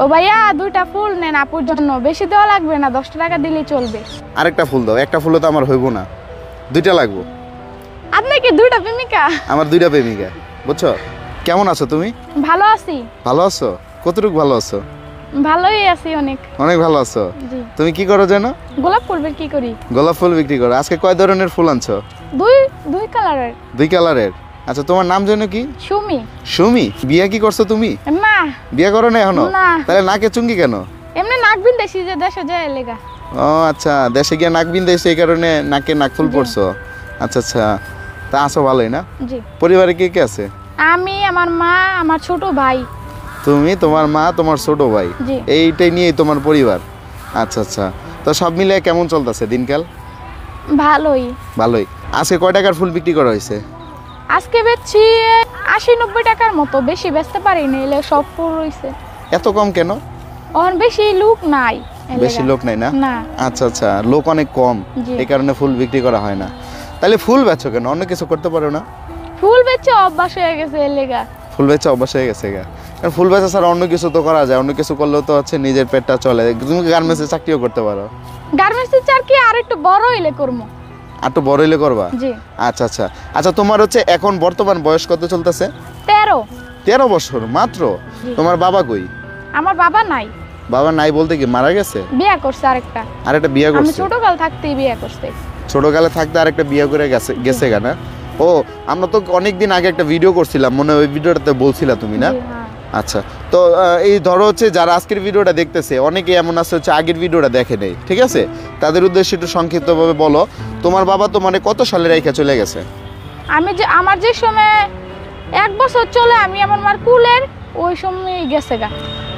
ও ভাইয়া দুইটা ফুল নেন আপুর জন্য, বেশি দেওয়া লাগবে না, 10 টাকা দিলেই চলবে। আরেকটা ফুল দাও, একটা ফুলও তো আমার হইব না, দুইটা লাগবো। আপনি কি দুইটা প্রেমিকা? আমার দুইটা প্রেমিকা, বুঝছো? কেমন আছো তুমি? ভালো আছি। ভালো আছো? কতটুকু ভালো আছো? ভালোই আছি অনেক। অনেক ভালো আছো? জি। তুমি কি করো জানো? গোলাপ ফুল বিক্রি করি। গোলাপ ফুল বিক্রি করো। আজকে কয় ধরনের ফুল আনছো? দুই কালারের। দুই কালারের। আচ্ছা, তোমার নাম জানো কি? সুমি। সুমি? বিয়ে কি করছো তুমি? না। বিয়ে করো না এখনো? না। তাহলে নাকে চুঙ্গি কেন? এমনি নাক বিন্দেছি যে দেশে যায় লেগা। ও আচ্ছা, দেশে গিয়ে নাক বিন্দেছি এই কারণে নাকে নাকফুল পরছো। আচ্ছা আচ্ছা, তা আছো ভালোই না? জি। পরিবারে কে কে আছে? আমি, আমার মা, আমার ছোট ভাই। তুমি, তোমার মা, তোমার ছোট ভাই, এইটাই নিয়েই তোমার পরিবার। আচ্ছা আচ্ছা, তো সব মিলে কেমন চলতেছে দিনকাল? ভালোই। ভালোই। আজকে কয় টাকার ফুল বিক্রি করা হয়েছে? আজকে বেচছি 80-90 টাকার মতো, বেশি বেচতে পারি না, এলে সব ফুল হইছে। এত কম কেন? ওর বেশি লোক নাই। বেশি লোক নাই না? না। আচ্ছা আচ্ছা, লোক অনেক কম, এই কারণে ফুল বিক্রি করা হয় না। তাহলে ফুল বেচো কেন? অন্য কিছু করতে পারো না? ফুল বেচে অভ্যাস হয়ে গেছে এলেগা। ফুল বেচে অভ্যাস হয়ে গেছে গা? কারণ ফুল বেচা ছাড়া অন্য কিছু তো করা যায়, অন্য কিছু করলেও তো হচ্ছে নিজের পেটটা চলে। তুমি গার্মেন্টসে চাকরিও করতে পারো। গার্মেন্টসের চাকরি আর একটু বড় হইলে করবো। আর একটু বড় হইলে করবা? জি। আচ্ছা আচ্ছা। আচ্ছা, তোমার হচ্ছে এখন বর্তমান বয়স কত চলতেছে? 13 বছর মাত্র? তোমার বাবা কই? আমার বাবা নাই। বাবা নাই বলতে কি মারা গেছে? বিয়ে করছে আরেকটা। আরেকটা বিয়ে করছে? আমি ছোটকাল থাকতেই বিয়ে করছে। ছোটকালে থাকতে আরেকটা বিয়ে করে গেছে গানা? ও, আমরা তো অনেকদিন আগে একটা ভিডিও করছিলাম, মনে হয় ওই ভিডিওটাতে বলছিলা তুমি না? আচ্ছা, তো এই ধরো হচ্ছে যারা আজকের ভিডিওটা দেখতেছে, অনেকে এমন আছে হচ্ছে আগের ভিডিওটা দেখে নেই, ঠিক আছে? তাদের উদ্দেশ্যে একটু সংক্ষিপ্তভাবে বলো, তোমার বাবা তো মানে কত সালে রেখে চলে গেছে? আমার যে সময় 1 বছর চলে, আমি আমার মার কুলের ওই সময় গেছে গা।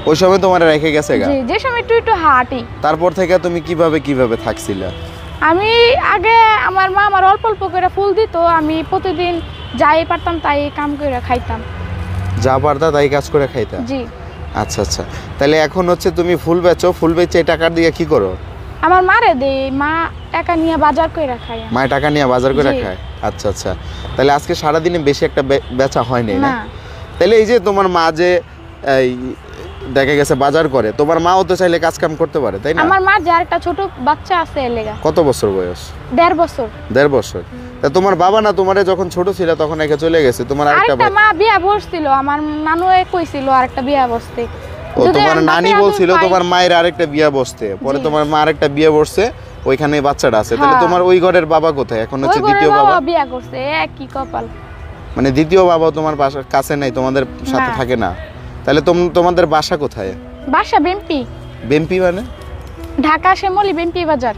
ওই সময় তোমার রেখে গেছে গা? জি, যে সময় একটু হাঁটি। তারপর থেকে তুমি কিভাবে থাকছিলা? আমি আগে আমার মা আমার অল্প অল্প করে ফুল দিত, আমি প্রতিদিন যাই পারতাম তাই কাম করে খাইতাম। যা পারতা তাই কাজ করে খাইতা? জি। আচ্ছা আচ্ছা, তাহলে এখন হচ্ছে তুমি ফুল বেচো, ফুল বেচে এই টাকার দিয়ে কি করো? আমার মারে দেই, মা টাকা নিয়ে বাজার করে খায়। মা টাকা নিয়ে বাজার করে খায়? আচ্ছা আচ্ছা, তাহলে আজকে সারাদিনে বেশি একটা বেচা হয়নি না? তাহলে এই যে তোমার মা যে দেখা গেছে বাজার করে, তোমার মাও তো চাইলে কাজ কাম করতে পারে, তাই না? আমার মার যে আরেকটা ছোট বাচ্চা আছে এলেগা। কত বছর বয়স? 1.5 বছর। 1.5 বছর? তা তোমার বাবা না তোমারে যখন ছোট ছিল তখন একা চলে গেছে, তোমার আরেকটা মা বিয়া বসছিল, আমার নানু কইছিল আরেকটা বিয়া বসতে। ও, তোমার নানি বলছিল তোমার মায়ের আরেকটা বিয়া বসতে, পরে তোমার মা আরেকটা বিয়া বসছে, ওইখানে বাচ্চাটা আছে। তাহলে তোমার ওই ঘরের বাবা কোথায় এখন? হচ্ছে দ্বিতীয় বাবা বিয়া করছে, কি কপাল। মানে দ্বিতীয় বাবা তোমার বাসার কাছে নাই, তোমাদের সাথে থাকে না? তাহলে তোমাদের বাসা কোথায়? বাসা বেম্পি। বেম্পি মানে? ঢাকা শ্যামলী বেম্পি বাজার।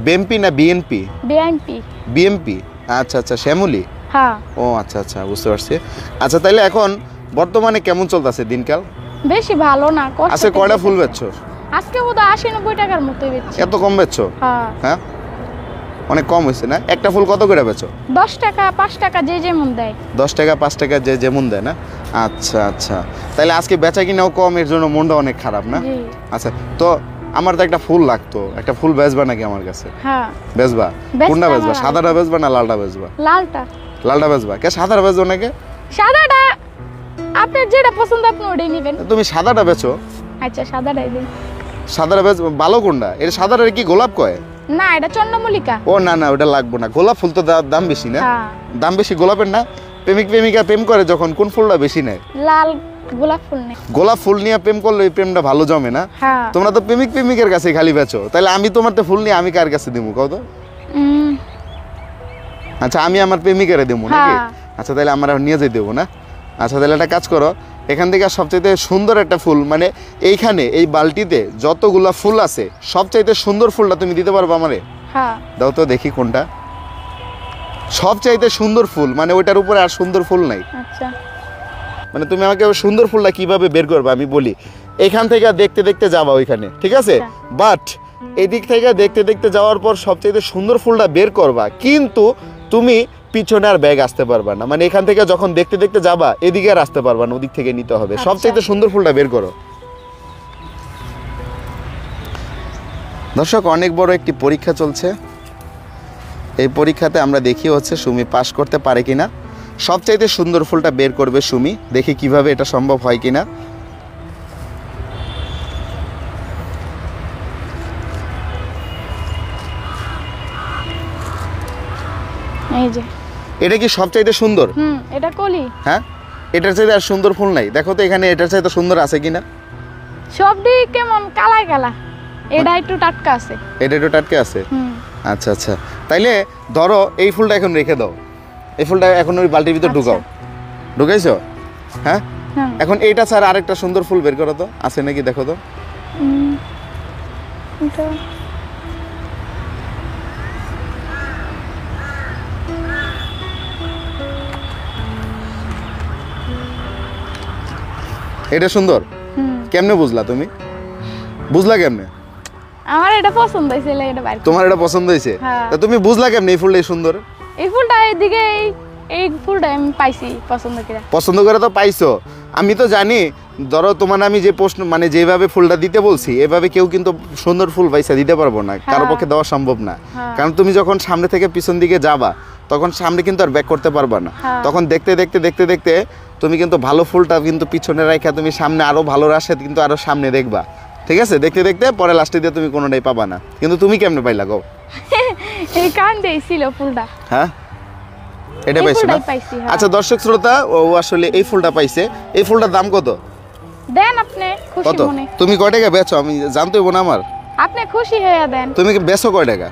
বেম্পি না বিএনপি? বিএনপি। বিএমপি, আচ্ছা আচ্ছা, শ্যামলী। হ্যাঁ। ও আচ্ছা আচ্ছা, বুঝতে পারছি। আচ্ছা, তাহলে এখন বর্তমানে কেমন চলতেছে দিনকাল? বেশি ভালো না। আচ্ছা, কয়টা ফুল বেচছো আজকে? বোধহয় 80-90 টাকার মতোই বেচছি। এত কম বেচছো? হ্যাঁ, অনেক কম হয়েছে না? একটা ফুল কত করে বেচো? 10 টাকা 5 টাকা যে যেমন দেয়। 10 টাকা 5 টাকা যে যেমন দেয় না? আচ্ছা আচ্ছা, তাহলে আজকে বেচা কিনাও কম, এর জন্য মনটা অনেক খারাপ না? আচ্ছা, তো আমার তো একটা ফুল লাগতো, একটা ফুল বেচবা নাকি আমার কাছে? হ্যাঁ। বেচবা? কোনটা বেচবা? সাদাটা বেচবা না লালটা বেচবা? লালটা। লালটা বেচবা? কে সাদাটা বেচবো নাকি? সাদাটা আপনার যেটা পছন্দ আপনি ওটাই নেবেন। তুমি সাদাটা বেচো? আচ্ছা, সাদাটাই দিন। সাদাটা বেচ ভালো কোনটা? এর সাদাটার কি গোলাপ কয়? না, এটা চন্দ্রমল্লিকা। ও না না, ওটা লাগবো না। গোলাপ ফুল তো দাম বেশি না? দাম বেশি গোলাপের না? প্রেমিকা প্রেম করে যখন কোন ফুলটা বেশি নেয়? লাল গোলাপ ফুল নেই। গোলাপ ফুল নিয়ে প্রেম করলে ওই প্রেমটা ভালো জমে না? তোমরা তো প্রেমিকের কাছে খালি বেচো, তাহলে আমি তোমার তো ফুল নিয়ে আমি কার কাছে দেবো কও তো? আচ্ছা, আমি আমার প্রেমিকের দেবো নাকি? আচ্ছা, তাহলে আমরা নিয়ে যাই দেবো না? আচ্ছা, তাহলে একটা কাজ করো, এখান থেকে সবচাইতে সুন্দর একটা ফুল, মানে এইখানে এই বালতিতে যতগুলা ফুল আছে সবচাইতে সুন্দর ফুলটা তুমি দিতে পারবে আমারে? দাও তো দেখি কোনটা সবচাইতে সুন্দর ফুল, মানে ওইটার উপরে আর সুন্দর ফুল নাই। আচ্ছা, মানে তুমি আমাকে সুন্দর ফুলটা কিভাবে বের করবে আমি বলি। এখান থেকে দেখতে দেখতে যাবা ওইখানে, ঠিক আছে? বাট এদিক থেকে দেখতে দেখতে যাওয়ার পর সবচাইতে সুন্দর ফুলটা বের করবা, কিন্তু তুমি পিছনে আর ব্যাগ আসতে পারবা না। মানে এখান থেকে যখন দেখতে দেখতে যাবা এদিকে আর আসতে পারবা না, ওদিক থেকে নিতে হবে। সবচাইতে সুন্দর ফুলটা বের করো। দর্শক, অনেক বড় একটি পরীক্ষা চলছে। এই পরীক্ষাতে আমরা দেখি হচ্ছে সুমি পাস করতে পারে কিনা। সবচাইতে সুন্দর ফুলটা বের করবে সুমি, দেখি কিভাবে এটা সম্ভব হয় কিনা। এই যে এটা কি সবচাইতে সুন্দর? এটা কলি। হ্যাঁ, এটার চাইতে আর সুন্দর ফুল নাই। দেখো তো এখানে এটার চাইতে সুন্দর আছে কিনা। সবটি কেমন কালা কালা, এটা একটু টাটকা আছে। এটা একটু টাটকা আছে। আচ্ছা আচ্ছা, তাইলে ধরো এই ফুলটা এখন রেখে দাও, এই ফুলটা এখন ওই বালতির ভিতর ঢুকাও। ঢুকাইছো? হ্যাঁ, এখন এইটা ছাড়া আরেকটা সুন্দর ফুল বের করো তো, আছে নাকি দেখো তো। এটা সুন্দর? কেমনে বুঝলা তুমি? বুঝলা কেমনে? আমার এটা পছন্দ হইছে, এটা বাইরে। তোমার এটা পছন্দ হইছে? তা তুমি বুঝলা কেমনে এই ফুলটা সুন্দর? এই ফুলটা এদিকে, এই ফুলটা আমি পাইছি পছন্দ করে। পছন্দ করে তো পাইছো, আমি তো জানি। ধরো তোমার আমি যে প্রশ্ন মানে যেভাবে ফুলটা দিতে বলছি, এভাবে কেউ কিন্তু সুন্দর ফুল পয়সা দিতে পারবো না, কারো পক্ষে দেওয়া সম্ভব না। কারণ তুমি যখন সামনে থেকে পিছন দিকে যাবা, তখন সামনে কিন্তু আর ব্যাক করতে পারবা না। তখন দেখতে দেখতে দেখতে দেখতে তুমি কিন্তু ভালো ফুলটা কিন্তু পিছনে রাখা তুমি সামনে আরো ভালো রাশে কিন্তু আরো সামনে দেখবা। ঠিক আছে, দেখতে দেখতে পরে লাস্টে দিয়ে তুমি কোনোটাই পাবা না। কিন্তু তুমি কেমনে পাইলা গো? এই কান দিয়েছিল ফুলটা। হ্যাঁ, এটা পাইছো না? আচ্ছা দর্শক শ্রোতা, ও আসলে এই ফুলটা পাইছে। এই ফুলটার দাম কত দেন আপনি খুশি মনে? তুমি কয় টাকা বেচো আমি জানতে হইব না আমার? আপনি খুশি হয়ে দেন। তুমি কি বেচো কয় টাকা?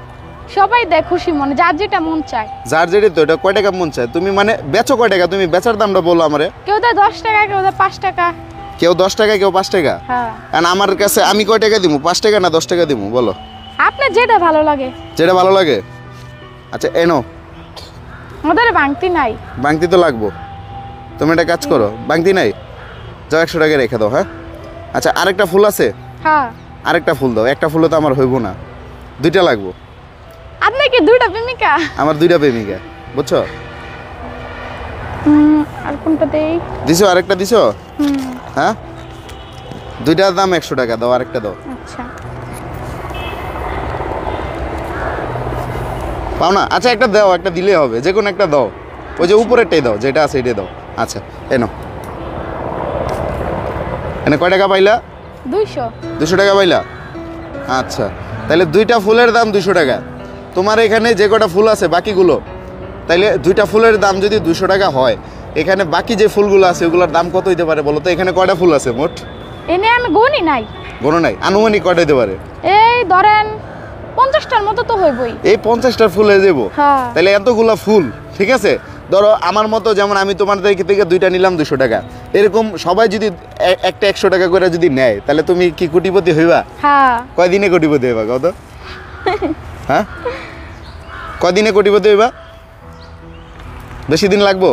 সবাই দেয় খুশি মনে, যার যেটা মন চায়। যার যেটা তো এটা কয় টাকা মন চায়। তুমি মানে বেচো কয় টাকা? তুমি বেচার দামটা বলো আমারে। কেউ দেয় 10 টাকা, কেউ দেয় 5 টাকা। কেউ 10 টাকা, কেউ 5 টাকা। হ্যাঁ, আর আমার কাছে আমি কয় টাকা দিমু? 5 টাকা না 10 টাকা দিমু বলো? আপনার যেটা ভালো লাগে। যেটা ভালো লাগে। আচ্ছা এনো, আমাদের বাংতি নাই। বাংতি তো লাগবো। তুমি একটা কাজ করো, বাংতি নাই, যাও 100 টাকা রেখে দাও। হ্যাঁ, আচ্ছা আরেকটা ফুল আছে? হ্যাঁ, আরেকটা ফুল দাও। একটা ফুলে তো আমার হইব না, দুইটা লাগবো। আপনি কি দুইটা প্রেমিকা? আমার দুইটা প্রেমিকা, বুঝছো? আর কোনটা দেই? দিছো? আরেকটা দিছো? হ্যাঁ, দুইটার দাম 100 টাকা দাও, আরেকটা দাও। আচ্ছা পাও না? আচ্ছা একটা দাও, একটা দিলে হবে, যে কোনো একটা দাও। ওই যে উপরেরটাই দাও, যেটা আছে এটাই দাও। আচ্ছা এনো, এনে কয় টাকা পাইলা? 200। 200 টাকা পাইলা? আচ্ছা, তাহলে দুইটা ফুলের দাম 200 টাকা। তোমার এখানে যে কটা ফুল আছে বাকিগুলো, তাইলে দুইটা ফুলের দাম যদি 200 টাকা হয়, এখানে বাকি যে ফুলগুলো আছে ওগুলোর দাম কত হইতে পারে বলো তো? এখানে কয়টা ফুল আছে মোট? এনে আমি গনি নাই। গণো নাই, আনুমানিক কয়টা হইতে পারে? এই ধরেন 50টার মতো তো হইবই। এই 50টার ফুল হয়ে যাবো? হ্যাঁ। তাহলে এতগুলা ফুল, ঠিক আছে। ধরো আমার মতো, যেমন আমি তোমার থেকে দুইটা নিলাম 200 টাকা, এরকম সবাই যদি একটা 100 টাকা করে যদি নেয়, তাহলে তুমি কি কোটিপতি হইবা? হ্যাঁ। কয়দিনে কোটিপতি হইবা কত? হ্যাঁ, কয়দিনে কোটিপতি হইবা? বেশি দিন লাগবো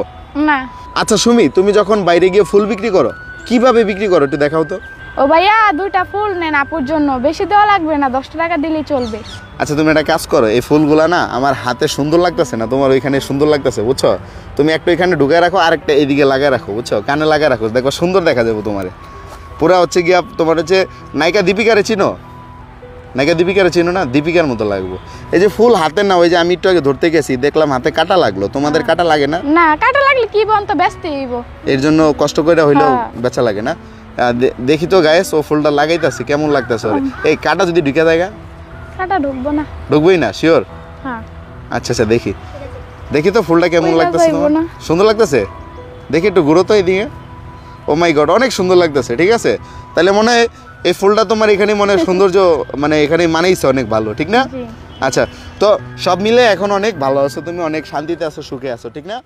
না। আচ্ছা সুমি, তুমি যখন বাইরে গিয়ে ফুল বিক্রি করো, কিভাবে বিক্রি করো একটু দেখাও তো। ও ভাইয়া, দুইটা ফুল নেন আপুর জন্য, বেশি দেওয়া লাগবে না, 10 টাকা দিলেই চলবে। আচ্ছা তুমি একটা কাজ করো, এই ফুলগুলা না আমার হাতে সুন্দর লাগতেছে না, তোমার ওইখানে সুন্দর লাগতেছে, বুঝছো? তুমি একটা এখানে ঢুকায় রাখো, আরেকটা এইদিকে লাগায় রাখো, বুঝছো? কানে লাগায় রাখো, দেখো সুন্দর দেখা যাবে তোমারে। পুরা হচ্ছে গিয়া তোমার হচ্ছে নায়িকা দীপিকারে চিনো? নায়িকা দীপিকারে চিনো না? দীপিকার মতো লাগবো। এই যে ফুল হাতে না, ওই যে আমি একটু আগে ধরতে গেছি, দেখলাম হাতে কাটা লাগলো। তোমাদের কাটা লাগে না? না, কাটা লাগলে কি বলতো, ব্যস্ত হইব। এর জন্য কষ্ট করে হইলেও বেচা লাগে না। দেখি তো গায়েস, ও ফুলটা লাগাইতেছি কেমন লাগতেছে ওরে। এই কাটা যদি ঢুকে যায়, কাটা ঢুকবো না? ঢুকবোই না শিওর? হ্যাঁ। আচ্ছা আচ্ছা, দেখি দেখি তো ফুলটা কেমন লাগতেছে তোমার। সুন্দর লাগতেছে? দেখি একটু ঘুরো তো এইদিকে। ও মাই গড, অনেক সুন্দর লাগতেছে। ঠিক আছে, তাহলে মনে হয় এই ফুলটা তোমার এখানে মনে সৌন্দর্য মানে এখানে মানেইছে অনেক ভালো, ঠিক না? আচ্ছা, তো সব মিলে এখন অনেক ভালো আছো তুমি, অনেক শান্তিতে আছো, সুখে আছো, ঠিক না?